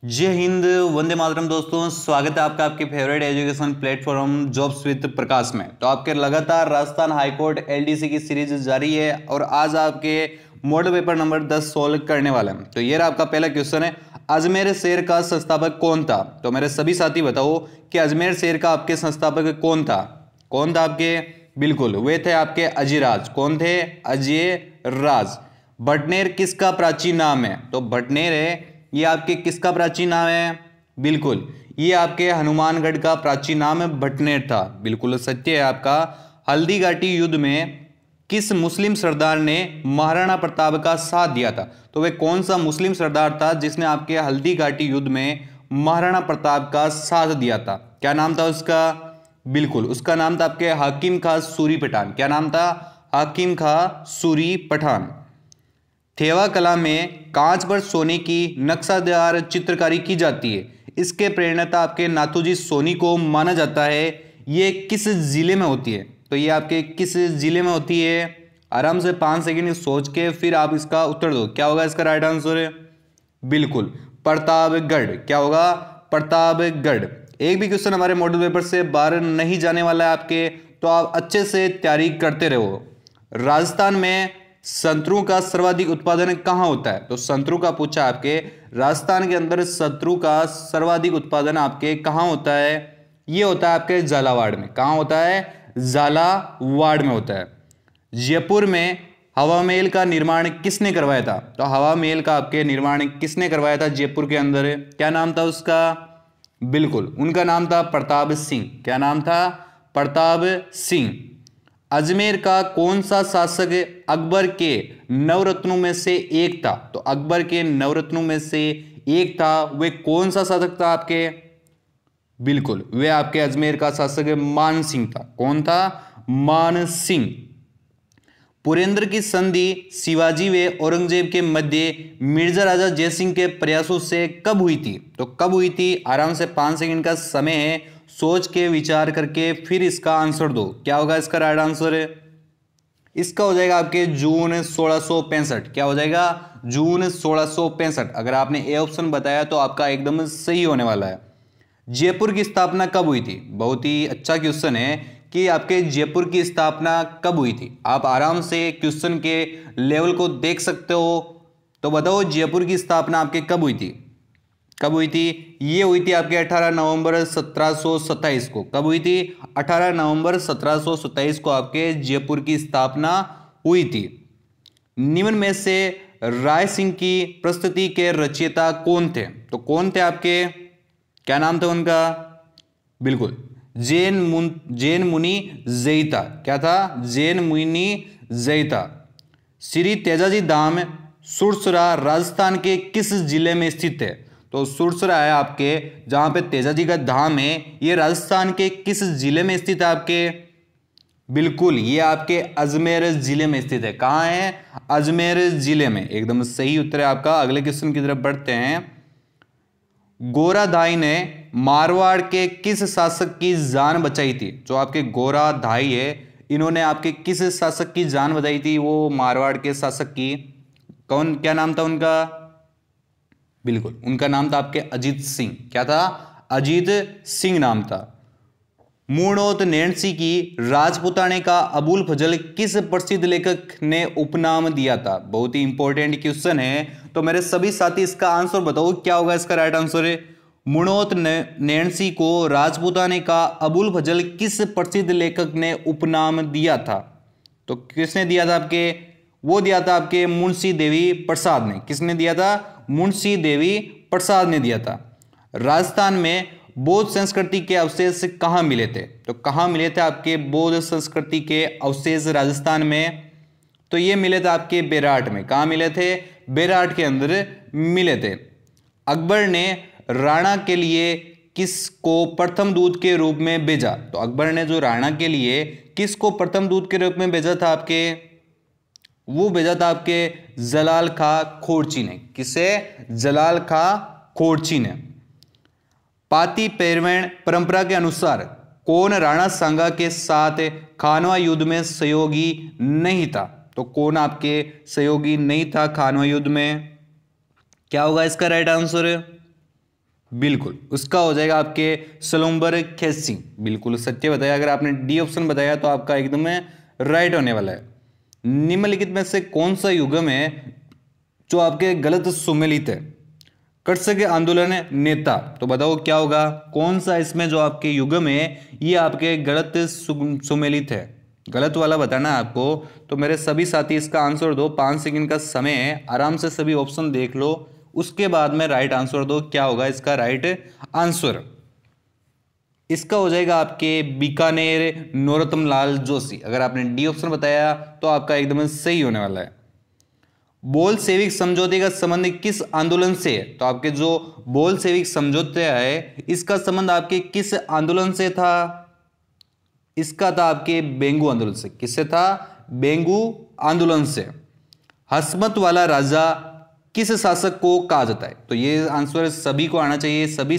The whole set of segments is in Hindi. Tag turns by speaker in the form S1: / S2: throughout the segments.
S1: जय हिंद, वंदे मातरम। दोस्तों, स्वागत है आपका आपके favourite education platform jobs with Prakash में। तो आपके लगातार राजस्थान हाईकोर्ट एलडीसी की सीरीज जारी है और आज आपके मॉडल पेपर नंबर 10 सोल्व करने वाला है। तो ये रहा आपका पहला क्वेश्चन है, अजमेर शहर का संस्थापक कौन था? तो मेरे सभी साथी बताओ कि अजमेर शहर का आपके संस्थापक कौन था? कौन था आपके? बिल्कुल, वे थे आपके अजयराज। कौन थे? अजयराज। भटनेर किसका प्राचीन नाम है? तो भटनेर है ये आपके किसका प्राचीन नाम है? बिल्कुल, ये आपके हनुमानगढ़ का प्राचीन नाम है, भटनेर था। बिल्कुल सत्य है आपका। हल्दी घाटी युद्ध में किस मुस्लिम सरदार ने महाराणा प्रताप का साथ दिया था? तो वह कौन सा मुस्लिम सरदार था जिसने आपके हल्दी घाटी युद्ध में महाराणा प्रताप का साथ दिया था? क्या नाम था उसका? बिल्कुल, उसका नाम था आपके हाकिम खां सूरी पठान। क्या नाम था? हाकिम खां सूरी पठान। थेवा कला में कांच पर सोने की नक्शादार चित्रकारी की जाती है। इसके प्रेरणा आपके नाथूजी सोनी को माना जाता है। ये किस जिले में होती है? तो ये आपके किस जिले में होती है? आराम से 5 सेकंड सोच के फिर आप इसका उत्तर दो। क्या होगा इसका राइट आंसर? बिल्कुल, प्रतापगढ़। क्या होगा? प्रतापगढ़। एक भी क्वेश्चन हमारे मॉडल पेपर से बाहर नहीं जाने वाला है आपके, तो आप अच्छे से तैयारी करते रहो। राजस्थान में संतरों का सर्वाधिक उत्पादन कहाँ होता है? तो संतरों का पूछा आपके, राजस्थान के अंदर संतरों का सर्वाधिक उत्पादन आपके कहाँ होता है? ये होता है आपके झालावाड़ में। कहाँ होता है? झालावाड़ में होता है। जयपुर में हवा महल का निर्माण किसने करवाया था? तो हवा महल का आपके निर्माण किसने करवाया था जयपुर के अंदर? क्या नाम था उसका? बिल्कुल, उनका नाम था प्रताप सिंह। क्या नाम था? प्रताप सिंह। अजमेर का कौन सा शासक अकबर के नवरत्नों में से एक था? तो अकबर के नवरत्नों में से एक था, वे कौन सा शासक था आपके? बिल्कुल, वे आपके अजमेर का शासक मान सिंह था। कौन था? मान सिंह। पुरेंद्र की संधि शिवाजी व औरंगजेब के मध्य मिर्जा राजा जयसिंह के प्रयासों से कब हुई थी? तो कब हुई थी? आराम से 5 सेकंड का समय है, सोच के विचार करके फिर इसका आंसर दो। क्या होगा इसका राइट आंसर? इसका हो जाएगा आपके जून 1665। क्या हो जाएगा? जून 1665। अगर आपने ए ऑप्शन बताया तो आपका एकदम सही होने वाला है। जयपुर की स्थापना कब हुई थी? बहुत ही अच्छा क्वेश्चन है कि आपके जयपुर की स्थापना कब हुई थी। आप आराम से क्वेश्चन के लेवल को देख सकते हो। तो बताओ जयपुर की स्थापना आपके कब हुई थी? कब हुई थी? ये हुई थी आपके 18 नवंबर 1727 को। कब हुई थी? 18 नवंबर 1727 को आपके जयपुर की स्थापना हुई थी। निम्न में से राय सिंह की प्रस्तुति के रचयिता कौन थे? तो कौन थे आपके? क्या नाम था उनका? बिल्कुल, जैन मुनि जैता। क्या था? जैन मुनि जैता। श्री तेजाजी धाम सुरसरा राजस्थान के किस जिले में स्थित है? तो सुरसरा है आपके, जहां पे तेजाजी का धाम है, ये राजस्थान के किस जिले में स्थित है आपके? बिल्कुल, ये आपके अजमेर जिले में स्थित है। कहां है? अजमेर जिले में। एकदम सही उत्तर है आपका। अगले क्वेश्चन की तरफ बढ़ते हैं। गोराधाई ने मारवाड़ के किस शासक की जान बचाई थी? जो आपके गोराधाई है, इन्होंने आपके किस शासक की जान बचाई थी? वो मारवाड़ के शासक की। कौन? क्या नाम था उनका? बिल्कुल, उनका नाम था आपके अजीत सिंह। क्या था? अजीत सिंह नाम था। मूर्णोत नैणसी की राजपुताने का अबुल फजल किस प्रसिद्ध लेखक ने उपनाम दिया था? बहुत ही इंपॉर्टेंट क्वेश्चन है, तो मेरे सभी साथी इसका आंसर बताओ। क्या होगा इसका राइट आंसर? है मूर्णोत नैणसी को राजपुताने का अबुल फजल किस प्रसिद्ध लेखक ने उपनाम दिया था? तो किसने दिया था आपके? वो दिया था आपके मुंशी देवी प्रसाद ने। किसने दिया था? मुंशी देवी प्रसाद ने दिया था। राजस्थान में बौद्ध संस्कृति के अवशेष कहाँ मिले थे? तो कहाँ मिले थे आपके बौद्ध संस्कृति के अवशेष राजस्थान में? तो ये मिले थे आपके बेराट में। कहाँ मिले थे? बेराट के अंदर मिले थे। अकबर ने राणा के लिए किसको प्रथम दूत के रूप में भेजा? तो अकबर ने जो राणा के लिए किसको प्रथम दूत के रूप में भेजा था आपके? वो भेजा था आपके जलाल खां खोरची ने। किसे? जलाल खां खोरची ने। पाती पैरवैन परंपरा के अनुसार कौन राणा सांगा के साथ खानवा युद्ध में सहयोगी नहीं था? तो कौन आपके सहयोगी नहीं था खानवा युद्ध में? क्या होगा इसका राइट आंसर? बिल्कुल, उसका हो जाएगा आपके सलूम्बर खेसी। बिल्कुल सत्य बताया। अगर आपने डी ऑप्शन बताया तो आपका एकदम राइट होने वाला है। निम्नलिखित में से कौन सा युग्म है जो आपके गलत सुमेलित है? कर्षक आंदोलन नेता, तो बताओ क्या होगा, कौन सा इसमें जो आपके युग्म है ये आपके गलत सुमेलित है? गलत वाला बताना है आपको। तो मेरे सभी साथी इसका आंसर दो, 5 सेकंड का समय है, आराम से सभी ऑप्शन देख लो, उसके बाद में राइट आंसर दो। क्या होगा इसका राइट आंसर? इसका हो जाएगा आपके बीकानेर नरोत्तम लाल जोशी। अगर आपने डी ऑप्शन बताया तो आपका एकदम सही होने वाला है। बोल्शेविक समझौते का संबंध किस आंदोलन से है? तो आपके जो बोल्शेविक समझौता है इसका संबंध आपके किस आंदोलन से था? इसका था आपके बेंगू आंदोलन से। किससे था? बेंगू आंदोलन से। हसमत वाला राजा किस शासक को कहा जाता है? तो ये आंसर सभी को आना चाहिए, सभी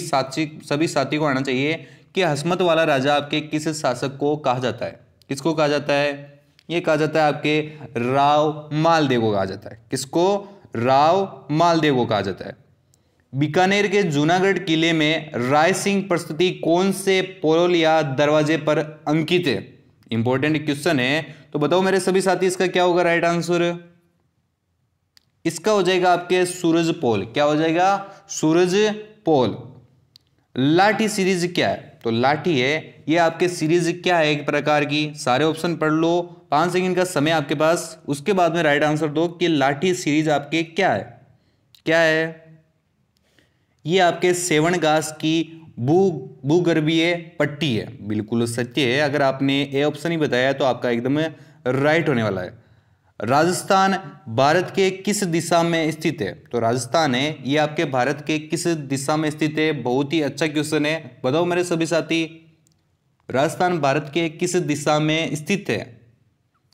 S1: साथी को आना चाहिए कि हसमत वाला राजा आपके किस शासक को कहा जाता है? किसको कहा जाता है? ये कहा जाता है आपके राव मालदेव को कहा जाता है। किसको? राव मालदेव को कहा जाता है। बीकानेर के जूनागढ़ किले में राय सिंह प्रस्तुति कौन से पोल या दरवाजे पर अंकित है? इंपॉर्टेंट क्वेश्चन है, तो बताओ मेरे सभी साथी इसका क्या होगा राइट आंसर? इसका हो जाएगा आपके सूरज पोल। क्या हो जाएगा? सूरज पोल। लाठी सीरीज क्या है? तो लाठी है ये आपके सीरीज क्या है एक प्रकार की? सारे ऑप्शन पढ़ लो, 5 सेकंड का समय आपके पास, उसके बाद में राइट आंसर दो कि लाठी सीरीज आपके क्या है? क्या है ये? आपके सेवन घास की भूगर्भीय पट्टी है। बिल्कुल सत्य है। अगर आपने ए ऑप्शन ही बताया तो आपका एकदम राइट होने वाला है। राजस्थान भारत के किस दिशा में स्थित है? तो राजस्थान है ये आपके भारत के किस दिशा में स्थित है? बहुत ही अच्छा क्वेश्चन है, बताओ मेरे सभी साथी, राजस्थान भारत के किस दिशा में स्थित है?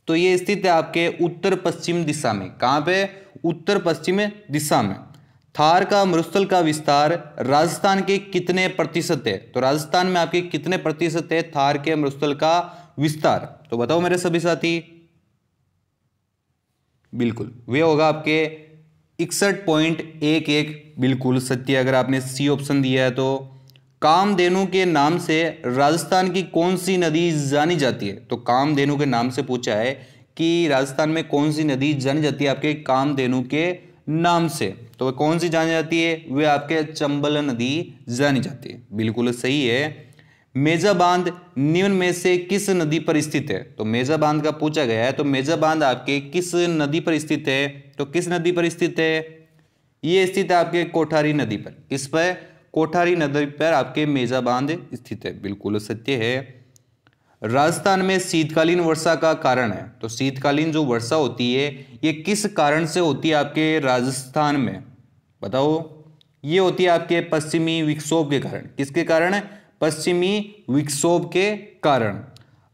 S1: तो ये स्थित है आपके उत्तर पश्चिम दिशा में। कहां पे? उत्तर पश्चिम दिशा में। थार का मरुस्थल का विस्तार राजस्थान के कितने प्रतिशत है? तो राजस्थान में आपके कितने प्रतिशत है थार के मरुस्थल का विस्तार? तो बताओ मेरे सभी साथी। बिल्कुल वे होगा आपके 61.11। बिल्कुल सत्य। अगर आपने सी ऑप्शन दिया है तो कामधेनु के नाम से राजस्थान की कौन सी नदी जानी जाती है? तो कामधेनु के नाम से पूछा है कि राजस्थान में कौन सी नदी जानी जाती है आपके कामधेनु के नाम से? तो वह कौन सी जानी जाती है? वे आपके चंबल नदी जानी जाती है। बिल्कुल सही है। मेजा बांध निम्न में से किस नदी पर स्थित है? तो मेजा बांध का पूछा गया है, तो मेजा बांध आपके किस नदी पर स्थित है? तो किस नदी पर स्थित है? ये स्थित है आपके कोठारी नदी पर। किस पर? कोठारी नदी पर आपके मेजा बांध स्थित है। बिल्कुल सत्य है। राजस्थान में शीतकालीन वर्षा का कारण है, तो शीतकालीन जो वर्षा होती है ये किस कारण से होती है आपके राजस्थान में? बताओ। ये होती है आपके पश्चिमी विक्षोभ के कारण। किसके कारण? पश्चिमी विक्षोभ के कारण।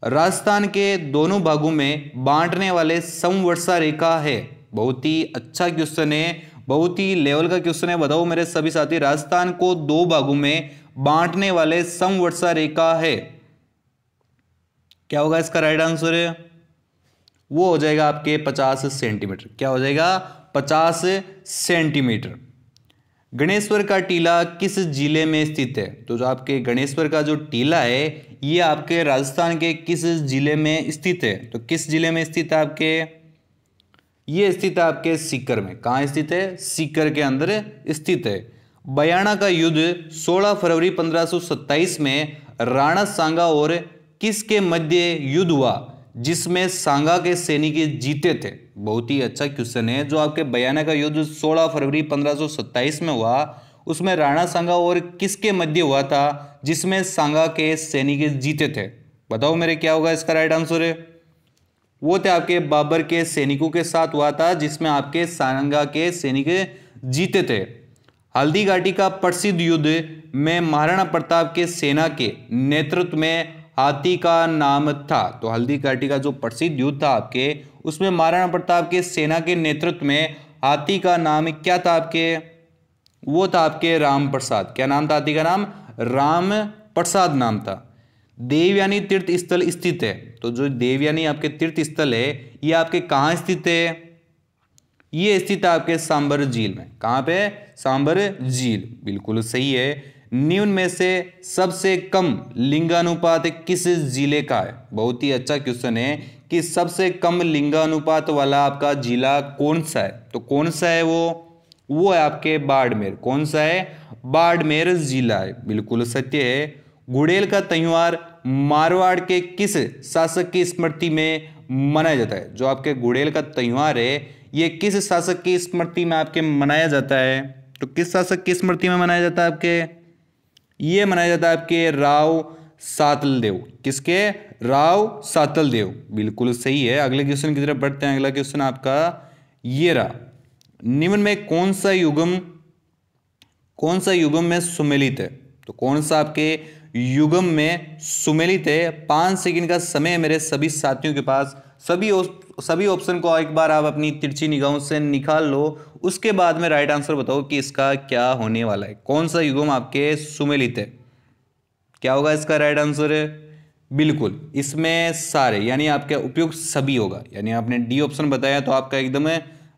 S1: राजस्थान के दोनों भागों में बांटने वाले समवर्षा रेखा है। बहुत ही अच्छा क्वेश्चन है, बहुत ही लेवल का क्वेश्चन है। बताओ मेरे सभी साथी, राजस्थान को 2 भागों में बांटने वाले समवर्षा रेखा है, क्या होगा इसका राइट आंसर? है वो हो जाएगा आपके 50 सेंटीमीटर। क्या हो जाएगा? 50 सेंटीमीटर। गणेश्वर का टीला किस जिले में स्थित है? तो जो आपके गणेश्वर का जो टीला है ये आपके राजस्थान के किस जिले में स्थित है? तो किस जिले में स्थित है आपके? ये स्थित है आपके सीकर में। कहाँ स्थित है? सीकर के अंदर स्थित है। बयाना का युद्ध 16 फरवरी 1527 में राणा सांगा और किसके मध्य युद्ध हुआ जिसमें सांगा के सैनिक जीते थे? बहुत ही अच्छा क्वेश्चन है। जो आपके बयाना का युद्ध 16 फरवरी 1527 में हुआ उसमें राणा सांगा और किसके मध्य हुआ था जिसमें सांगा के सैनिक जीते थे? बताओ मेरे क्या होगा इसका राइट आंसर? है वो थे आपके बाबर के सैनिकों के साथ हुआ था जिसमें आपके सांगा के सैनिक जीते थे। हल्दी घाटी का प्रसिद्ध युद्ध में महाराणा प्रताप के सेना के नेतृत्व में हाथी का नाम था। तो हल्दी घाटी का जो प्रसिद्ध युद्ध था आपके उसमें महाराणा प्रताप के सेना के नेतृत्व में हाथी का नाम क्या था आपके? वो था आपके राम प्रसाद। क्या नाम था हाथी का नाम? राम प्रसाद नाम था। देवयानी तीर्थ स्थल स्थित है, तो जो देवयानी आपके तीर्थ स्थल है ये आपके कहाँ स्थित है? ये स्थित है आपके सांबर झील में। कहाँ पे? सांबर झील, बिल्कुल सही है। निम्न में से सबसे कम लिंगानुपात किस जिले का है? बहुत ही अच्छा क्वेश्चन है कि सबसे कम लिंगानुपात वाला आपका जिला कौन सा है? तो कौन सा है वो है आपके बाड़मेर। कौन सा है? बाड़मेर जिला है, बिल्कुल सत्य है। गुड़ेल का त्योहार मारवाड़ के किस शासक की स्मृति में मनाया जाता है? जो आपके गुड़ेल का त्योहार है ये किस शासक की स्मृति में आपके मनाया जाता है? तो किस शासक की स्मृति में मनाया जाता है आपके? ये मनाया जाता है आपके राव सातलदेव। किसके? राव सातलदेव, बिल्कुल सही है। अगले क्वेश्चन की तरफ बढ़ते हैं। अगला क्वेश्चन आपका ये रहा। निम्न में कौन सा युग्म में सुमेलित है? तो कौन सा आपके युग्म में सुमेलित है? 5 सेकंड का समय है मेरे सभी साथियों के पास। सभी ऑप्शन को एक बार आप अपनी तिरछी निगाहों से निकाल लो, उसके बाद में राइट आंसर बताओ कि इसका क्या होने वाला है। कौन सा युग्म आपके सुमेलित है? क्या होगा इसका राइट आंसर? बिल्कुल इसमें सारे यानी आपके उपयुक्त सभी होगा। यानी आपने डी ऑप्शन बताया तो आपका एकदम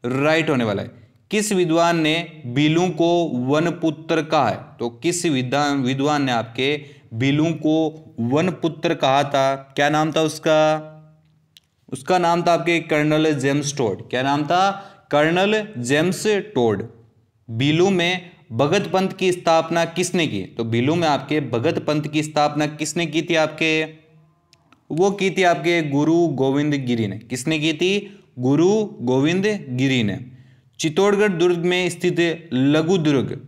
S1: राइट होने वाला है। किस विद्वान ने बिलू को वनपुत्र कहा है? तो किस विद्वान ने आपके बिलू को वनपुत्र कहा था? क्या नाम था उसका? उसका नाम था आपके कर्नल जेम्स टोड। क्या नाम था? Colonel James Tod. बिलू में भगत पंथ की स्थापना किसने की? तो बिलू में आपके भगत पंथ की स्थापना किसने की थी आपके? वो की थी आपके गुरु गोविंद गिरी ने। किसने की थी? गुरु गोविंद गिरी ने। चित्तौड़गढ़ दुर्ग में स्थित लघु दुर्ग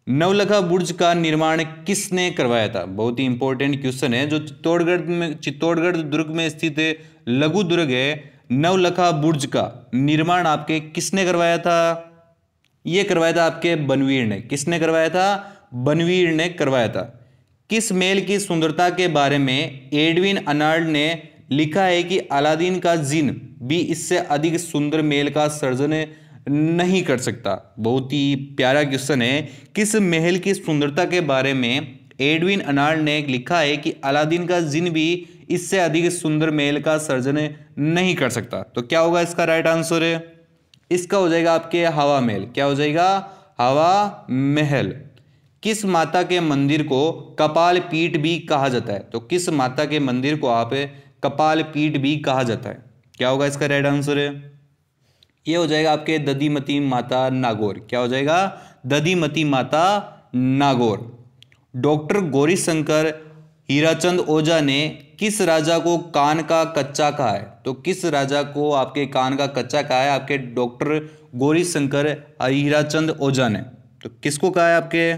S1: नवलखा बुर्ज का निर्माण किसने करवाया था? बहुत ही इंपॉर्टेंट क्वेश्चन है। जो चित्तौड़गढ़ दुर्ग में स्थित लघु दुर्ग है, नवलखा बुर्ज का निर्माण आपके किसने करवाया था? ये करवाया था आपके बनवीर ने। किसने करवाया था? बनवीर ने करवाया था। किस महल की सुंदरता के बारे में एडविन अर्नाल्ड ने लिखा है कि अलादीन का जिन भी इससे अधिक सुंदर महल का सर्जन नहीं कर सकता? बहुत ही प्यारा क्वेश्चन है। किस महल की सुंदरता के बारे में एडविन अर्नाल्ड ने लिखा है कि अलादीन का जिन भी इससे अधिक सुंदर महल का सर्जन नहीं कर सकता? तो क्या होगा इसका राइट आंसर? इसका हो जाएगा आपके हवा महल। क्या हो जाएगा? हवा महल। किस माता के मंदिर को कपाल पीठ भी कहा जाता है? तो किस माता के मंदिर को आप कपाल पीठ भी कहा जाता है? क्या होगा इसका राइट आंसर? ये हो जाएगा आपके दधिमती माता नागौर। क्या हो जाएगा? दधिमती माता नागौर। डॉक्टर गौरीशंकर हीराचंद ओझा ने किस राजा को कान का कच्चा कहा है? तो किस राजा को आपके कान का कच्चा कहा है आपके डॉक्टर गौरीशंकर हीराचंद ओझा ने? तो किसको कहा है आपके?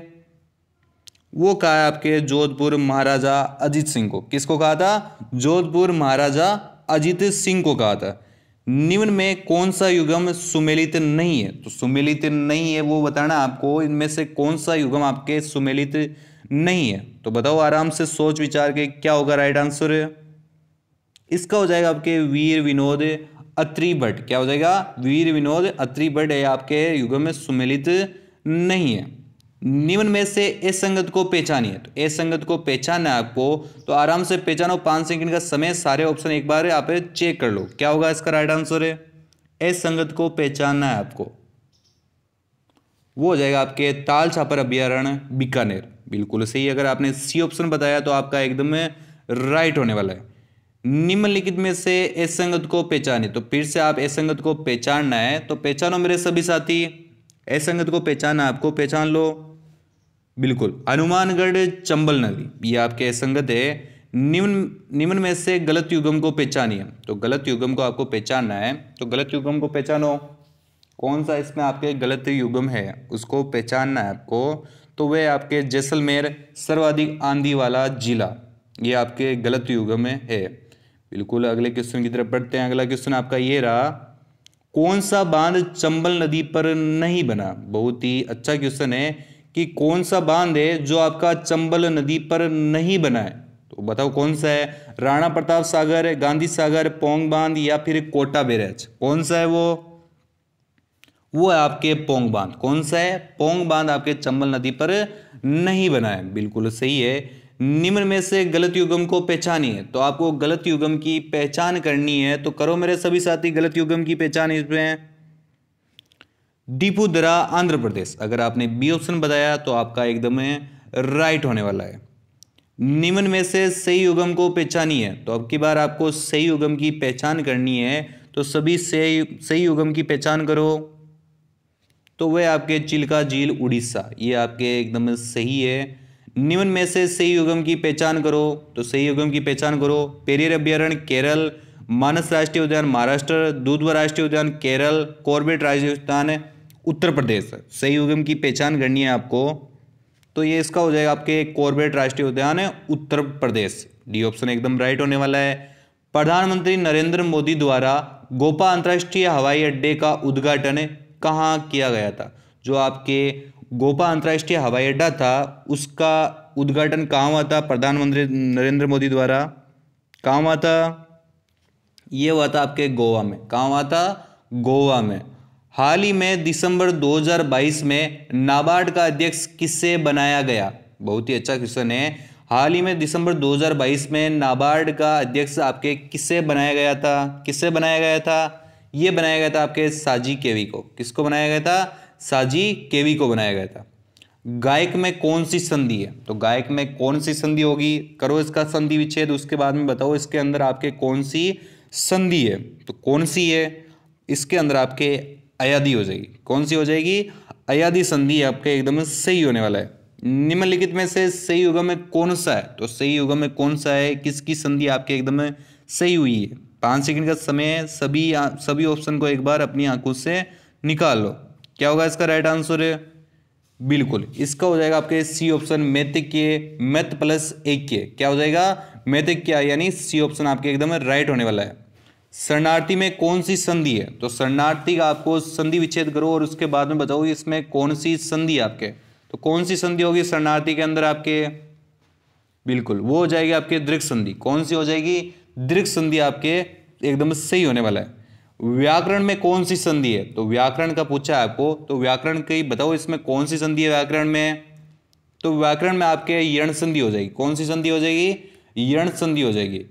S1: वो कहा है आपके जोधपुर महाराजा अजीत सिंह को। किसको कहा था? जोधपुर महाराजा अजीत सिंह को कहा था। निम्न में कौन सा युग्म सुमेलित नहीं है? तो सुमेलित नहीं है वो बताना आपको। इनमें से कौन सा युग्म आपके सुमेलित नहीं है? तो बताओ आराम से सोच विचार के क्या होगा राइट आंसर? इसका हो जाएगा आपके वीर विनोद अत्री भट्ट। क्या हो जाएगा? वीर विनोद अत्री भट्ट है आपके युग्म में सुमेलित नहीं है। निम्न में से असंगत को पहचानिए। तो असंगत को पहचानना है आपको, तो आराम से पहचानो। 5 सेकंड का समय, सारे ऑप्शन एक बार आप चेक कर लो। क्या होगा इसका राइट आंसर? असंगत को पहचानना है आपको। वो हो जाएगा आपके ताल छापर अभ्यारण्य बीकानेर। बिल्कुल सही। अगर आपने सी ऑप्शन बताया तो आपका एकदम राइट होने वाला है। निम्नलिखित में से असंगत को पहचाने। तो फिर से आप असंगत को पहचानना है तो पहचानो मेरे सभी साथी। असंगत को पहचानना आपको, पहचान लो। बिल्कुल हनुमानगढ़ चंबल नदी ये आपके असंगत है। निम्न में से गलत युग्म को पहचानिए। तो गलत युग्म को आपको पहचानना है, तो गलत युग्म को पहचानो। कौन सा इसमें आपके गलत युग्म है उसको पहचानना है आपको। तो वह आपके जैसलमेर सर्वाधिक आंधी वाला जिला, ये आपके गलत युग्म में है। बिल्कुल अगले क्वेश्चन की तरफ बढ़ते हैं। अगला क्वेश्चन आपका ये रहा। कौन सा बांध चंबल नदी पर नहीं बना? बहुत ही अच्छा क्वेश्चन है कि कौन सा बांध है जो आपका चंबल नदी पर नहीं बना है? तो बताओ कौन सा है? राणा प्रताप सागर, गांधी सागर, पोंग बांध या फिर कोटा बैराज? कौन सा है वो है आपके पोंग बांध। कौन सा है? पोंग बांध आपके चंबल नदी पर नहीं बना है। बिल्कुल सही है। निम्न में से गलत युग्म को पहचानिए। तो आपको गलत युग्म की पहचान करनी है, तो करो मेरे सभी साथी गलत युग्म की पहचान इसमें। डिपुदरा आंध्र प्रदेश। अगर आपने बी ऑप्शन बताया तो आपका एकदम राइट होने वाला है। निम्न में से सही युग्म को पहचानिए। तो अब की बार आपको सही युग्म की पहचान करनी है, तो सभी सही युग्म की पहचान करो। तो वह आपके चिल्का झील उड़ीसा, ये आपके एकदम सही है। निम्न में से सही युग्म की पहचान करो। तो सही युग्म की पहचान करो। पेरियर अभ्यारण्य केरल, मानस राष्ट्रीय उद्यान महाराष्ट्र, दुधवा राष्ट्रीय उद्यान केरल, कॉर्बेट राष्ट्रीय उद्यान उत्तर प्रदेश। सही युग्म की पहचान करनी है आपको, तो ये इसका हो जाएगा आपके कॉर्बेट राष्ट्रीय उद्यान है उत्तर प्रदेश। डी ऑप्शन एकदम राइट होने वाला है। प्रधानमंत्री नरेंद्र मोदी द्वारा गोपा अंतर्राष्ट्रीय हवाई अड्डे का उद्घाटन कहाँ किया गया था? जो आपके गोपा अंतर्राष्ट्रीय हवाई अड्डा था उसका उद्घाटन कहाँ हुआ था प्रधानमंत्री नरेंद्र मोदी द्वारा? कहाँ हुआ था? ये हुआ था आपके गोवा में। कहाँ हुआ था? गोवा में। हाल ही में दिसंबर 2022 में नाबार्ड का अध्यक्ष किससे बनाया गया? बहुत ही अच्छा क्वेश्चन है। हाल ही में दिसंबर 2022 में नाबार्ड का अध्यक्ष आपके किससे बनाया गया था? किससे बनाया गया था? ये बनाया गया था आपके साजी केवी को। किसको बनाया गया था? साजी केवी को बनाया गया था। गायक में कौन सी संधि है? तो गायक में कौन सी संधि होगी? करो इसका संधि विच्छेद, उसके बाद में बताओ इसके अंदर आपके कौन सी संधि है। तो कौन सी है? इसके अंदर आपके अयादी हो जाएगी। कौन सी हो जाएगी? अयादी संधि आपके एकदम सही होने वाला है। निम्नलिखित में से सही युग्म में कौन सा है? तो सही युग्म में कौन सा है? किसकी संधि आपके एकदम सही हुई है? 5 सेकंड का समय है। सभी ऑप्शन को एक बार अपनी आंखों से निकाल लो। क्या होगा इसका राइट आंसर? बिल्कुल इसका हो जाएगा आपके C option Maitreya, math plus एक के। क्या हो जाएगा? मैत्रेय, यानी सी ऑप्शन आपके एकदम राइट होने वाला है। शरणार्थी में कौन सी संधि है? तो शरणार्थी का आपको संधि विच्छेद करो और उसके बाद में बताओ इसमें कौन सी संधि है आपके। तो कौन सी संधि होगी शरणार्थी के अंदर आपके? बिल्कुल वो हो जाएगी आपके दीर्घ संधि। कौन सी हो जाएगी? दीर्घ संधि आपके एकदम सही होने वाला है। व्याकरण में कौन सी संधि है? तो व्याकरण का पूछा है आपको, तो व्याकरण की बताओ इसमें कौन सी संधि है व्याकरण में? तो व्याकरण में आपके यण संधि हो जाएगी। कौन सी संधि हो जाएगी? यण संधि हो जाएगी।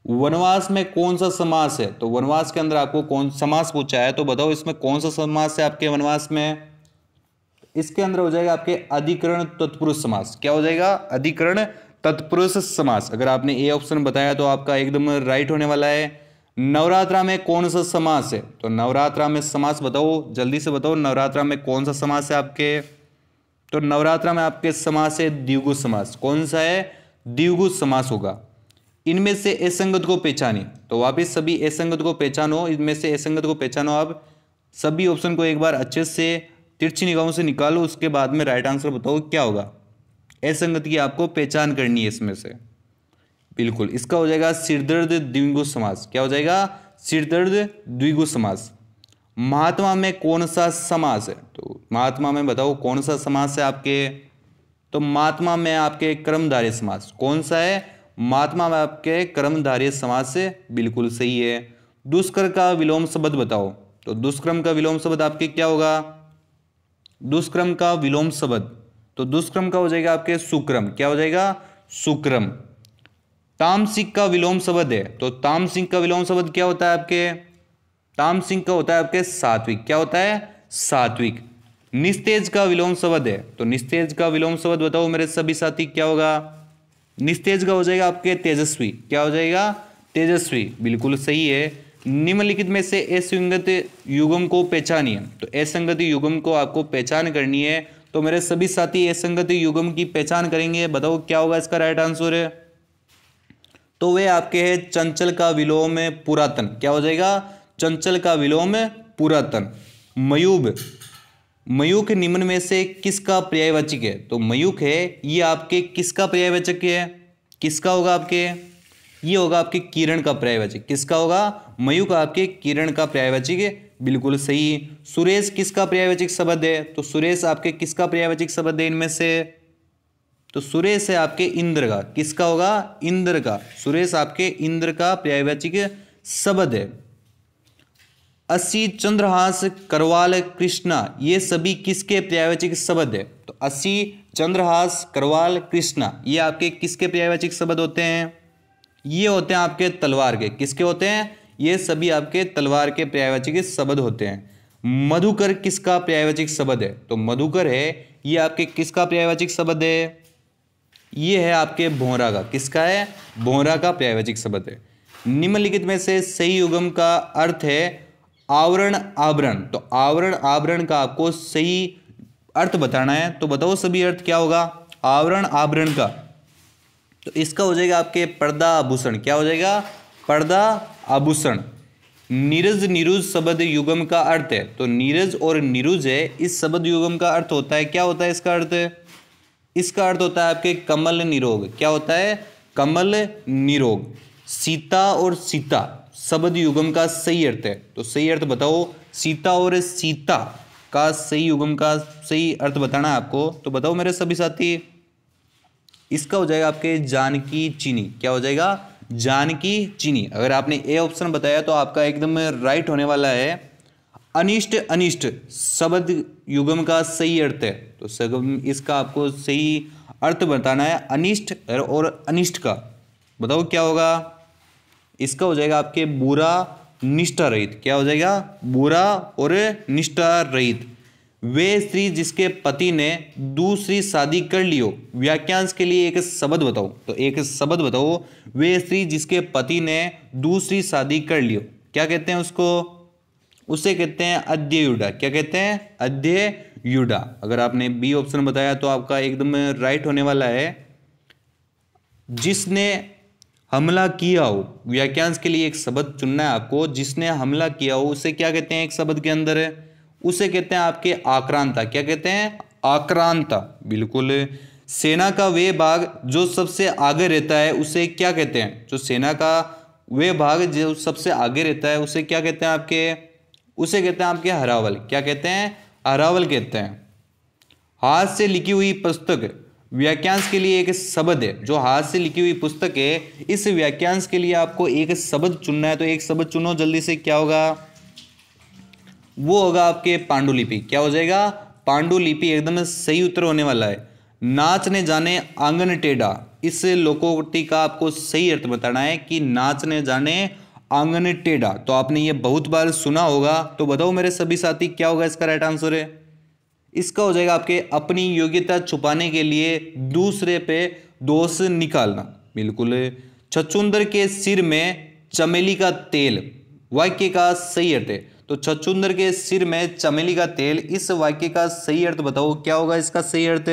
S1: वनवास में कौन सा समास है? तो वनवास के अंदर आपको कौन समास पूछा है, तो बताओ इसमें कौन सा समास है आपके वनवास में? इसके अंदर हो जाएगा आपके अधिकरण तत्पुरुष समास। क्या हो जाएगा? अधिकरण तत्पुरुष समास। अगर आपने ए ऑप्शन बताया तो आपका एकदम राइट होने वाला है। नवरात्रा में कौन सा समास है? तो नवरात्रा में समास बताओ, जल्दी से बताओ नवरात्रा में कौन सा समास है आपके? तो नवरात्रा में आपके समास है द्विगु समास। कौन सा है? द्विगु समास होगा। इनमें से असंगत को पहचानिए। तो वापिस सभी असंगत को पहचानो। इनमें से असंगत को पहचानो आप। सभी ऑप्शन को एक बार अच्छे से तिरछी निगाहों से निकालो, उसके बाद में राइट आंसर बताओ क्या होगा। असंगत की आपको पहचान करनी है इसमें से। बिल्कुल इसका हो जाएगा सिरदर्द द्विगु समास। क्या हो जाएगा? सिरदर्द द्विगु समास। महात्मा में कौन सा समास है? तो महात्मा में बताओ कौन सा समास है आपके? तो महात्मा में आपके कर्मधारय समास। कौन सा है? महात्मा में आपके कर्मधारय समास से बिल्कुल सही है। दुष्कर का विलोम शब्द बताओ। तो दुष्कर्म का विलोम शब्द आपके क्या होगा? दुष्कर्म का विलोम शब्द, तो दुष्कर्म का हो जाएगा आपके सुक्रम। क्या हो जाएगा? सुक्रम। तामसिक का विलोम शब्द है, तो तामसिक का विलोम शब्द क्या होता है आपके? तामसिक का होता है आपके सात्विक। क्या होता है? सात्विक। निस्तेज का विलोम शब्द है, तो निस्तेज का विलोम शब्द बताओ मेरे सभी साथी क्या होगा? निस्तेज का हो जाएगा आपके तेजस्वी। क्या हो जाएगा? तेजस्वी। बिल्कुल सही है। निम्नलिखित में से असंगत युग्म को पहचानिए। तो असंगत युग्म को आपको पहचान करनी है, तो मेरे सभी साथी असंगत युग्म की पहचान करेंगे। बताओ क्या होगा इसका राइट आंसर है? तो वे आपके है चंचल का विलोम पुरातन। क्या हो जाएगा? चंचल का विलोम पुरातन। मयूब, मयूख निम्न में से किसका पर्यायवाचक है? तो मयूख है ये आपके किसका पर्यायवाचक है? किसका होगा आपके? ये होगा आपके किरण का पर्यायवाचक। किसका होगा? मयूख आपके किरण का पर्यायवाचक है। बिल्कुल सही। सुरेश किसका पर्यायवाचक शब्द है? तो सुरेश आपके किसका पर्यायवाचक शब्द है इनमें से? तो सुरेश है आपके इंद्र का। किसका होगा? इंद्र का। सुरेश आपके इंद्र का पर्यायवाचक शब्द है। अस्सी, चंद्रहास, करवाल, कृष्णा, ये सभी किसके पर्यायवाचक शब्द है? तो अस्सी, चंद्रहास, करवाल, कृष्णा, ये आपके किसके पर्यायवाचक शब्द होते हैं? ये होते हैं आपके तलवार के। किसके होते हैं? ये सभी आपके तलवार के पर्यायवाची के शब्द होते हैं। मधुकर किसका पर्यायवाची शब्द है? तो मधुकर है ये आपके किसका पर्यायवाची शब्द है? ये है आपके भौरा का। किसका है? भौरा का पर्यायवाची शब्द है। निम्नलिखित में से सही युग्म का अर्थ है आवरण आभरण। तो आवरण आभरण का आपको सही अर्थ बताना है, तो बताओ सभी अर्थ क्या होगा आवरण आभरण का? तो इसका हो जाएगा आपके पर्दा आभूषण। क्या हो जाएगा? पर्दा आभूषण। नीरज निरुज शब्द युग्म का अर्थ है, तो नीरज और निरुज है इस शब्द युग्म का अर्थ होता है, क्या होता है इसका अर्थ? इसका अर्थ होता है आपके कमल निरोग। क्या होता है? कमल निरोग। सीता और सीता शब्द युग्म का सही अर्थ है, तो सही अर्थ बताओ। सीता और सीता का सही युग्म का सही अर्थ बताना है आपको, तो बताओ मेरे सभी साथी। इसका हो जाएगा आपके जानकी चीनी। क्या हो जाएगा? जानकी चीनी। अगर आपने ए ऑप्शन बताया तो आपका एकदम राइट होने वाला है। अनिष्ट अनिष्ट शब्द युग्म का सही अर्थ है, तो इसका आपको सही अर्थ बताना है अनिष्ट और अनिष्ट का। बताओ क्या होगा? इसका हो जाएगा आपके बुरा निष्ठा रहित। क्या हो जाएगा? बुरा और निष्ठा रहित। वे स्त्री जिसके पति ने दूसरी शादी कर लियो, वाक्यांश के लिए एक शब्द बताओ। तो एक शब्द बताओ। वे स्त्री जिसके पति ने दूसरी शादी कर लियो, क्या कहते हैं उसको? उसे कहते हैं अध्ययुडा। क्या कहते हैं? अध्ययुडा। अगर आपने बी ऑप्शन बताया तो आपका एकदम राइट होने वाला है। जिसने हमला किया हो, वाक्यांश के लिए एक शब्द चुनना है आपको। जिसने हमला किया हो उसे क्या कहते हैं एक शब्द के अंदर? उसे कहते हैं आपके आक्रांता। क्या कहते हैं? आक्रांता। बिल्कुल। सेना का वे भाग जो सबसे आगे रहता है उसे क्या कहते हैं? जो सेना का वे भाग जो सबसे आगे रहता है उसे क्या कहते हैं आपके? उसे कहते हैं आपके हरावल। क्या कहते हैं? हरावल कहते हैं। हाथ से लिखी हुई पुस्तक वाक्यांश के लिए एक शब्द है। जो हाथ से लिखी हुई पुस्तक है इस वाक्यांश के लिए आपको एक शब्द चुनना है, तो एक शब्द चुनो जल्दी से। क्या होगा? वो होगा आपके पांडुलिपि। क्या हो जाएगा? पांडुलिपि एकदम सही उत्तर होने वाला है। नाच ने जाने आंगन टेढ़ा, इस लोकोक्ति का आपको सही अर्थ बताना है कि नाच ने जाने आंगन टेढ़ा। तो आपने ये बहुत बार सुना होगा, तो बताओ मेरे सभी साथी क्या होगा इसका राइट आंसर है? इसका हो जाएगा आपके अपनी योग्यता छुपाने के लिए दूसरे पे दोष निकालना। बिल्कुल। छछूंदर के सिर में चमेली का तेल वाक्य का सही अर्थ है, तो छछूंदर के सिर में चमेली का तेल इस वाक्य का सही अर्थ बताओ क्या होगा इसका सही अर्थ?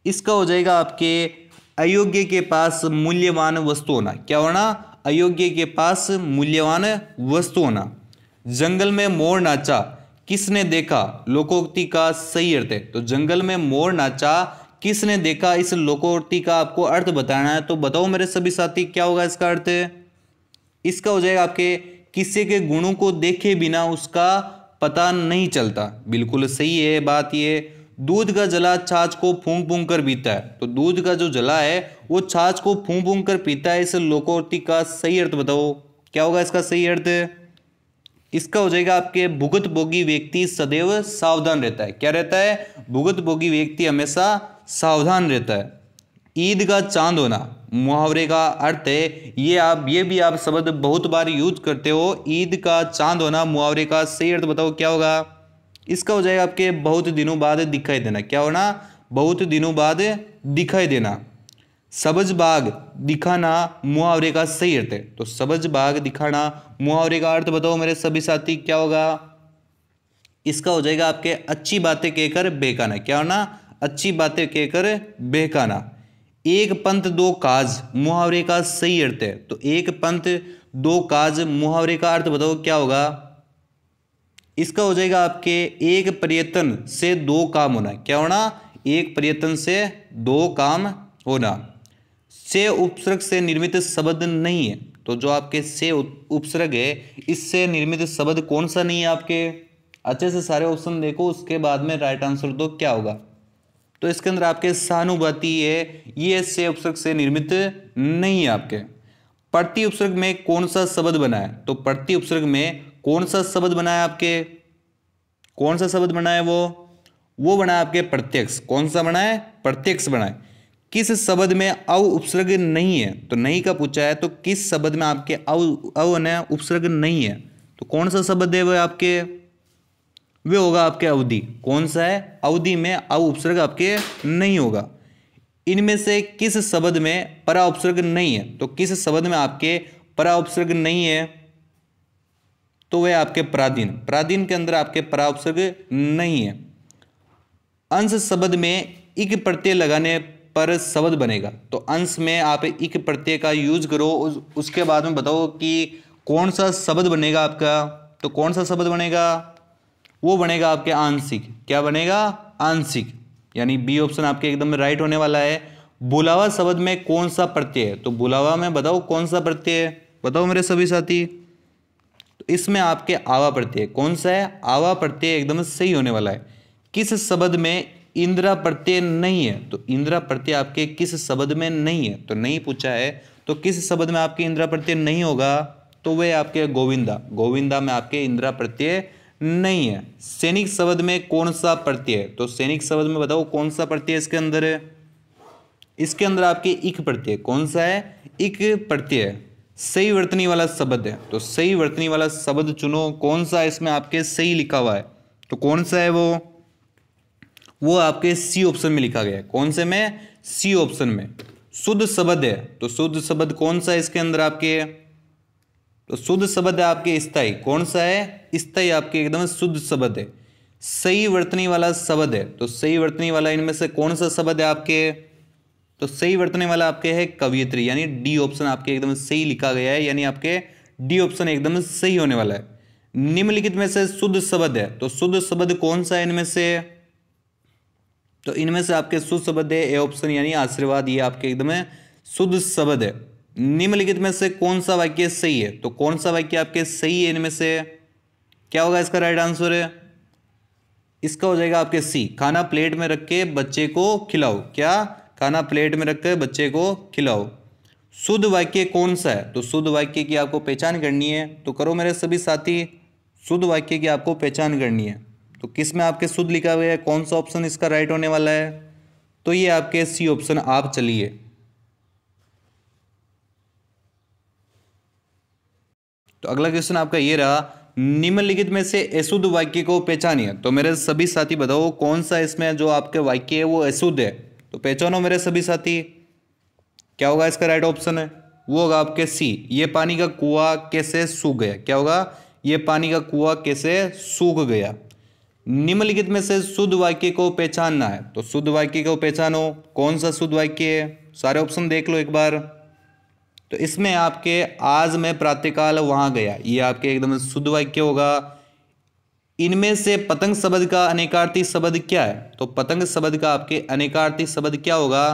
S1: इसका हो जाएगा आपके अयोग्य के पास मूल्यवान वस्तु होना। क्या होना? अयोग्य के पास मूल्यवान वस्तु होना। जंगल में मोर नाचा किसने देखा लोकोक्ति का सही अर्थ है, तो जंगल में मोर नाचा किसने देखा इस लोकोक्ति का आपको अर्थ बताना है, तो बताओ मेरे सभी साथी क्या होगा इसका अर्थ? इसका हो जाएगा आपके किसी के गुणों को देखे बिना उसका पता नहीं चलता। बिल्कुल सही है बात ये। दूध का जला छाछ को फूंक फूंक कर पीता है, तो दूध का जो जला है वो छाछ को फूंक फूंक कर पीता है, इस लोकोक्ति का सही अर्थ बताओ क्या होगा इसका सही अर्थ? इसका हो जाएगा आपके भुगत भोगी व्यक्ति सदैव सावधान रहता है। क्या रहता है? भुगत भोगी व्यक्ति हमेशा सावधान रहता है। ईद का चांद होना मुहावरे का अर्थ है, ये भी आप शब्द बहुत बार यूज करते हो। ईद का चांद होना मुहावरे का सही अर्थ बताओ क्या होगा? इसका हो जाएगा आपके बहुत दिनों बाद दिखाई देना। क्या होना? बहुत दिनों बाद दिखाई देना। सब्ज बाग दिखाना मुहावरे का सही अर्थ है, तो सब्ज बाग दिखाना मुहावरे का अर्थ बताओ मेरे सभी साथी क्या होगा? इसका हो जाएगा आपके अच्छी बातें कहकर बहकाना। क्या होना? अच्छी बातें कहकर बहकाना। एक पंथ दो काज मुहावरे का सही अर्थ है, तो एक पंथ दो काज मुहावरे का अर्थ बताओ क्या होगा? इसका हो जाएगा आपके एक प्रयत्न से दो काम होना। क्या होना? एक प्रयत्न से दो काम होना। से उपसर्ग से निर्मित शब्द नहीं है, तो जो आपके से उपसर्ग है इससे निर्मित शब्द कौन सा नहीं है आपके? अच्छे से सारे ऑप्शन देखो, उसके बाद में राइट आंसर दो क्या होगा। तो इसके अंदर आपके सहानुभूति है, ये से उपसर्ग से निर्मित नहीं है आपके। प्रति उपसर्ग में कौन सा शब्द बना है? तो प्रति उपसर्ग में कौन सा शब्द बना है आपके? कौन सा शब्द बना है? वो बना है आपके प्रत्यक्ष। कौन सा बना है? प्रत्यक्ष बना है। किस शब्द में अव उपसर्ग नहीं है? तो नहीं का पूछा है, तो किस शब्द में आपके अव उपसर्ग नहीं है, तो कौन सा शब्द है वो आपके? वे होगा आपके अवधि। कौन सा है? अवधि में अ उपसर्ग आपके नहीं होगा। इनमें से किस शब्द में परा उपसर्ग नहीं है? तो किस शब्द में आपके परा उपसर्ग नहीं है? तो वह आपके पराधीन। पराधीन के अंदर आपके परा उपसर्ग नहीं है। अंश शब्द में इक प्रत्यय लगाने पर शब्द बनेगा। तो अंश में आप इक प्रत्यय का यूज करो, उसके बाद में बताओ कि कौन सा शब्द बनेगा आपका। तो कौन सा शब्द बनेगा? वो बनेगा आपके आंशिक। क्या बनेगा? आंशिक। यानी बी ऑप्शन आपके एकदम राइट होने वाला है। बुलावा शब्द में कौन सा प्रत्यय है? तो बुलावा में बताओ कौन सा प्रत्यय है? बताओ मेरे सभी साथी। तो इसमें आपके आवा प्रत्यय। कौन सा है? आवा प्रत्यय एकदम सही होने वाला है। किस शब्द में इंद्रा प्रत्यय नहीं है? तो इंद्रा प्रत्यय आपके किस शब्द में नहीं है? तो नहीं पूछा है। तो किस शब्द में आपके इंद्रा प्रत्यय नहीं होगा? तो वे आपके गोविंदा। गोविंदा में आपके इंद्रा प्रत्यय नहीं है। सैनिक शब्द में कौन सा प्रत्यय है? तो सैनिक शब्द में बताओ कौन सा प्रत्यय इसके अंदर है? इसके अंदर आपके इक प्रत्यय। कौन सा है? इक प्रत्यय। सही वर्तनी वाला शब्द है। तो सही वर्तनी वाला शब्द चुनो। कौन सा इसमें आपके सही लिखा हुआ है? तो कौन सा है वो आपके सी ऑप्शन में लिखा गया है। कौन से में? सी ऑप्शन में। शुद्ध शब्द है। तो शुद्ध शब्द कौन सा है इसके अंदर आपके? तो शुद्ध शब्द है आपके स्थायी। कौन सा है? स्थायी आपके एकदम शुद्ध शब्द है। सही वर्तनी वाला शब्द है। तो सही वर्तनी वाला इनमें से कौन सा शब्द है आपके? तो सही वर्तने वाला आपके है कवयित्री। यानी डी ऑप्शन आपके एकदम सही लिखा गया है। यानी आपके डी ऑप्शन एकदम सही होने वाला है। निम्नलिखित में से शुद्ध शब्द है। तो शुद्ध शब्द कौन सा है इनमें से? तो इनमें से आपके शुद्ध शब्द है ए ऑप्शन, यानी आशीर्वाद। ये आपके एकदम शुद्ध शब्द है। निम्नलिखित में से कौन सा वाक्य सही है? तो कौन सा वाक्य आपके सही है इनमें से? क्या होगा इसका राइट आंसर? है इसका हो जाएगा आपके सी। खाना प्लेट में रख के बच्चे को खिलाओ। क्या? खाना प्लेट में रख के बच्चे को खिलाओ। शुद्ध वाक्य कौन सा है? तो शुद्ध वाक्य की आपको पहचान करनी है। तो करो मेरे सभी साथी, शुद्ध वाक्य की आपको पहचान करनी है। तो किस में आपके शुद्ध लिखा हुआ है? कौन सा ऑप्शन इसका राइट होने वाला है? तो ये आपके सी ऑप्शन। आप चलिए, तो अगला क्वेश्चन आपका ये रहा, निम्नलिखित में से अशुद्ध वाक्य को पहचानिए। तो मेरे सभी साथी बताओ कौन सा इसमें जो आपके वाक्य है वो अशुद्ध है? तो पहचानो मेरे सभी साथी। क्या होगा इसका राइट ऑप्शन? है वो होगा आपके सी। ये पानी का कुआं कैसे सूख गया। क्या होगा? ये पानी का कुआं कैसे सूख गया। निम्नलिखित में से शुद्ध वाक्य को पहचानना है। तो शुद्ध वाक्य को पहचानो। कौन सा शुद्ध वाक्य है? सारे ऑप्शन देख लो एक बार। तो इसमें आपके आज मैं प्रातःकाल वहां गया, ये आपके एकदम शुद्ध वाक्य होगा। इनमें से पतंग शब्द का अनेकार्थी शब्द क्या है? तो पतंग शब्द का आपके अनेकार्थी शब्द क्या होगा?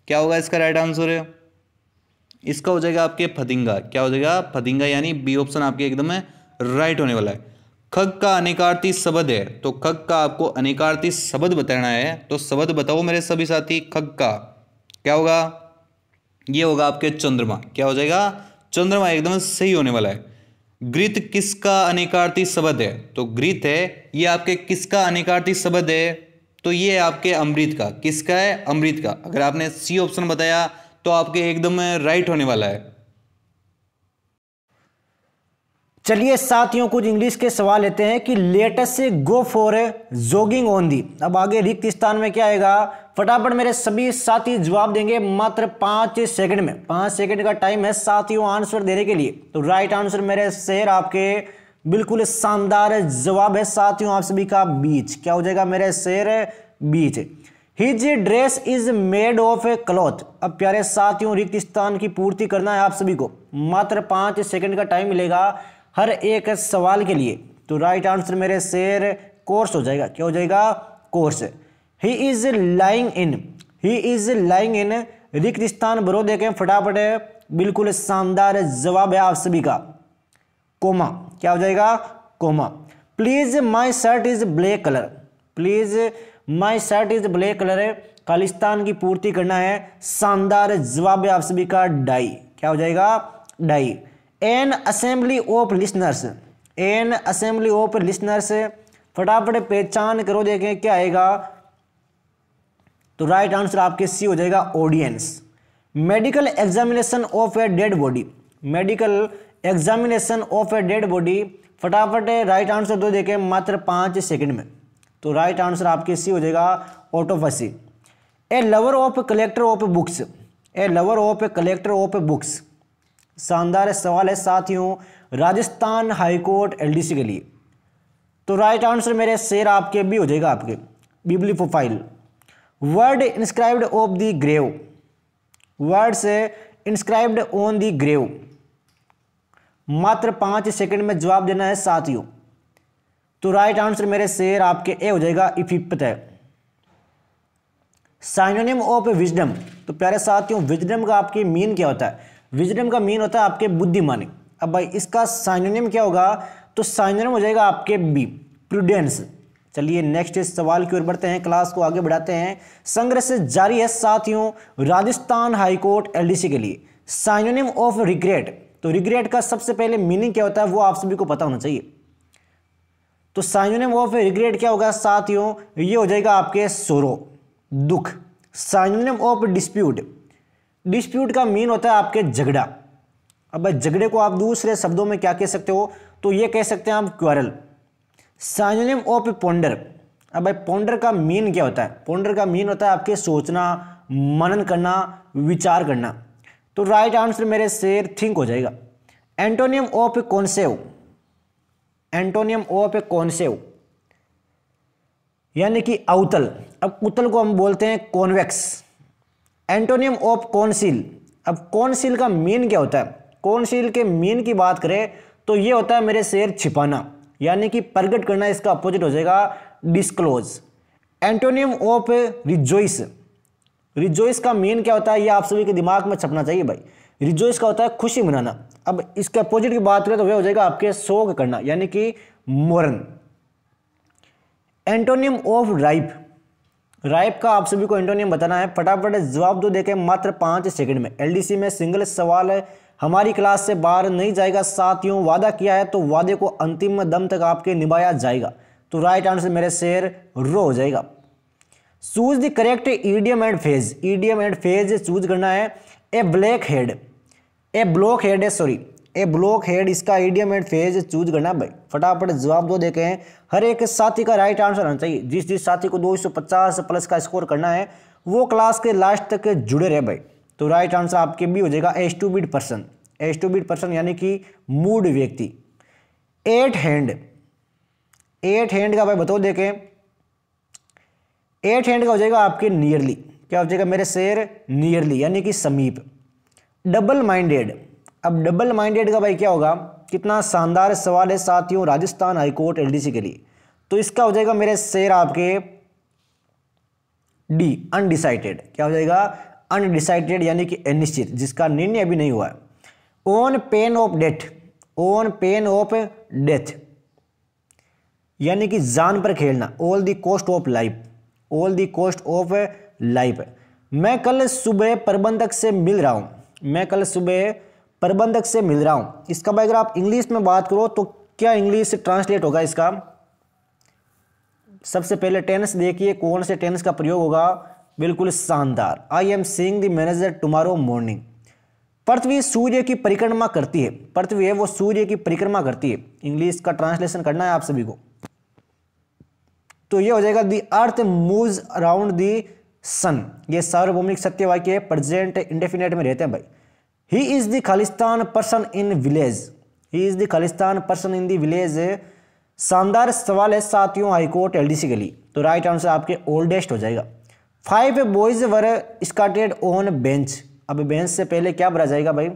S1: क्या होगा इसका राइट आंसर? है इसका हो जाएगा आपके फतिंगा। क्या हो जाएगा? फतिंगा। यानी बी ऑप्शन आपके एकदम राइट होने वाला है। खग का अनेकार्थी शब्द है। तो खग का आपको अनेकार्थी शब्द बताना है। तो शब्द बताओ मेरे सभी साथी। खग का क्या होगा? ये होगा आपके चंद्रमा। क्या हो जाएगा? चंद्रमा एकदम सही होने वाला है। घृत किसका अनेकार्थी शब्द है? तो घृत है ये आपके किसका अनेकार्थी शब्द है? तो ये आपके अमृत का। किसका है? अमृत का। अगर आपने सी ऑप्शन बताया तो आपके एकदम राइट होने वाला है।
S2: चलिए साथियों, कुछ इंग्लिश के सवाल लेते हैं कि लेटेस्ट से go for jogging on the. अब आगे रिक्त स्थान में क्या आएगा? फटाफट मेरे सभी साथी जवाब देंगे मात्र 5 सेकंड में। 5 सेकंड का टाइम है साथियों आंसर देने के लिए। तो राइट आंसर मेरे शेर आपके बिल्कुल शानदार जवाब है साथियों आप सभी का बीच। क्या हो जाएगा मेरे शेर? बीच। His dress is made of cloth. अब प्यारे साथियों रिक्त स्थान की पूर्ति करना है आप सभी को। मात्र 5 सेकंड का टाइम मिलेगा हर एक सवाल के लिए। तो राइट आंसर मेरे शेर कोर्स हो जाएगा। क्या हो जाएगा? Course. He is lying in. He is lying in रिक्त स्थान भरो देखें फटाफट। बिल्कुल शानदार जवाब है आप सभी का। कोमा। क्या हो जाएगा? Coma. Please my shirt is black colour. Please my shirt is black colour है। खालिस्तान की पूर्ति करना है। शानदार जवाब है आप सभी का डाई। क्या हो जाएगा? Die. An assembly of listeners. An assembly of listeners फटाफट पहचान करो देखें क्या आएगा। तो राइट आंसर आपके सी हो जाएगा audience. Medical examination of a dead body. Medical examination of a dead body फटाफट राइट आंसर दो देखें मात्र 5 सेकंड में। तो राइट आंसर आपके सी हो जाएगा ऑटोफसी। A lover of collector of books, a lover of collector of books, शानदार सवाल है साथियों राजस्थान हाईकोर्ट एलडीसी के लिए। तो राइट आंसर मेरे शेर आपके भी हो जाएगा आपके bibliophile. Word inscribed of the grave, word से इंस्क्राइब्ड ऑन द ग्रेव, मात्र 5 सेकंड में जवाब देना है साथियों। तो राइट आंसर मेरे शेर आपके ए हो जाएगा इफिप्त है। साइनोनिम ऑफ विजडम, तो प्यारे साथियों विजडम का आपके मीन क्या होता है? विजडम का मीन होता है आपके बुद्धिमानी। अब भाई इसका साइनोनिम क्या होगा? तो साइनोनिम हो जाएगा आपके बी प्रूडेंस। चलिए नेक्स्ट सवाल की ओर बढ़ते हैं, क्लास को आगे बढ़ाते हैं। संघर्ष जारी है साथियों राजस्थान हाईकोर्ट एलडीसी के लिए। साइनोनिम ऑफ रिग्रेट, तो रिग्रेट का सबसे पहले मीनिंग क्या होता है वो आप सभी को पता होना चाहिए। तो साइनोनिम ऑफ रिग्रेट क्या होगा साथियों? ये हो जाएगा आपके सोरो, दुख। साइनोनिम ऑफ डिस्प्यूट, डिस्प्यूट का मीन होता है आपके झगड़ा। अब भाई झगड़े को आप दूसरे शब्दों में क्या कह सकते हो? तो ये कह सकते हैं आप क्वारल। साइनोनिम ऑफ पोंडर, अब भाई पोंडर का मीन क्या होता है? पोंडर का मीन होता है आपके सोचना, मनन करना, विचार करना। तो राइट आंसर मेरे शेर थिंक हो जाएगा। एंटोनियम ऑफ कॉन्सेव, एंटोनियम ऑफ कॉन्सेव यानी कि अवतल। अब उत्तल को हम बोलते हैं कॉन्वेक्स। एंटोनियम ऑफ कॉन्सिल, अब कॉन्सिल का मीन क्या होता है? कॉन्सिल के मीन की बात करें तो ये होता है मेरे शेर छिपाना, यानी कि प्रकट करना। इसका अपोजिट हो जाएगा disclose. Antonym of rejoice, rejoice का मीन क्या होता है ये आप सभी के दिमाग में छपना चाहिए भाई। रिजॉइस का होता है खुशी मनाना। अब इसके अपोजिट की बात करें तो वह हो जाएगा आपके शोक करना, यानी कि मोरन। एंटोनियम ऑफ राइप, राइप का आप सभी को एंटोनियम बताना है। फटाफट जवाब दो देखें मात्र 5 सेकंड में। एलडीसी में सिंगल सवाल है, हमारी क्लास से बाहर नहीं जाएगा साथियों। वादा किया है तो वादे को अंतिम दम तक आपके निभाया जाएगा। तो राइट आंसर मेरे शेर रो हो जाएगा। Choose the correct idiom and phase, idiom and phase choose करना है। ए ब्लैक हेड, ए ब्लॉक हेड है सॉरी, ए ब्लॉक हेड, इसका ईडियम एंड फेज चूज करना है भाई। फटाफट जवाब दो देखें। हर एक साथी का राइट आंसर होना चाहिए। जिस साथी को 250 प्लस का स्कोर करना है वो क्लास के लास्ट तक जुड़े रहे भाई। तो राइट आंसर आपके भी हो जाएगा एस्टूपिड पर्सन, एस्टूपिड पर्सन यानी कि मूड व्यक्ति। 8 हैंड, 8 हैंड का भाई बताओ देखें। 8 हैंड का हो जाएगा आपके नियरली, क्या हो जाएगा मेरे शेर? नियरली यानी कि समीप। डबल माइंडेड, अब डबल माइंडेड का भाई क्या होगा? कितना शानदार सवाल है साथियों राजस्थान हाईकोर्ट एलडीसी के लिए। तो इसका हो जाएगा मेरे शेर आपके डी अनडिसाइडेड, क्या हो जाएगा? अनडिसाइडेड यानी कि अनिश्चित, जिसका निर्णय अभी नहीं हुआ है। On pain of death, on pain of death यानी कि जान पर खेलना। All the cost of life, all the cost of life. मैं कल सुबह प्रबंधक से मिल रहा हूं, मैं कल सुबह प्रबंधक से मिल रहा हूं। इसका भाई अगर आप इंग्लिश में बात करो तो क्या इंग्लिश ट्रांसलेट होगा इसका? सबसे पहले टेंस देखिए, कौन से टेंस का प्रयोग होगा? बिल्कुल शानदार। I am seeing the manager tomorrow morning. पृथ्वी सूर्य की परिक्रमा करती है, पृथ्वी है वो सूर्य की परिक्रमा करती है। इंग्लिश का ट्रांसलेशन करना है आप सभी को। तो ये हो जाएगा the earth moves around the sun. ये सार्वभौमिक सत्य वाक्य है, प्रेजेंट इंडेफिनेट में रहते हैं भाई। He is the Khalistan person in village, he is the Khalistan person in the village. शानदार सवाल है साथियों हाईकोर्ट एलडीसी के लिए। तो राइट आंसर आपके ओल्डेस्ट हो जाएगा। 5 बॉयज वर स्कॉटेड ऑन बेंच। अब बेंच से पहले क्या भरा जाएगा भाई?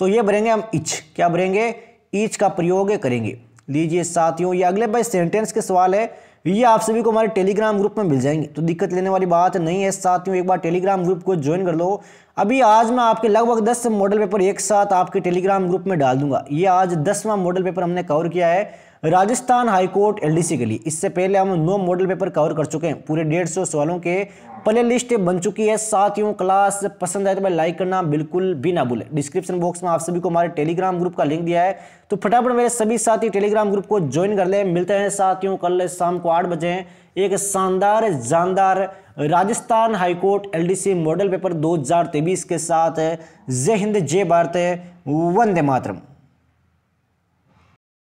S2: तो ये भरेंगे हम इच, क्या भरेंगे? इच का प्रयोग करेंगे। लीजिए साथियों ये अगले भाई सेंटेंस के सवाल है, ये आप सभी को हमारे टेलीग्राम ग्रुप में मिल जाएंगे, तो दिक्कत लेने वाली बात नहीं है साथियों। एक बार टेलीग्राम ग्रुप को ज्वाइन कर लो। अभी आज मैं आपके लगभग 10 मॉडल पेपर एक साथ आपके टेलीग्राम ग्रुप में डाल दूंगा। ये आज 10वां मॉडल पेपर हमने कवर किया है राजस्थान हाईकोर्ट एलडीसी के लिए। इससे पहले हम 9 मॉडल पेपर कवर कर चुके हैं। पूरे 150 सवालों के प्ले लिस्ट बन चुकी है साथियों। क्लास पसंद आए तो भाई लाइक करना बिल्कुल भी ना भूलें। डिस्क्रिप्शन बॉक्स में आप सभी को हमारे टेलीग्राम ग्रुप का लिंक दिया है, तो फटाफट मेरे सभी साथी टेलीग्राम ग्रुप को ज्वाइन कर ले। मिलते हैं साथियों कल शाम को 8 बजे एक शानदार जानदार Rajasthan high court LDC model paper 2023 के साथ। जय हिंद, जय भारत, वंदे मातरम।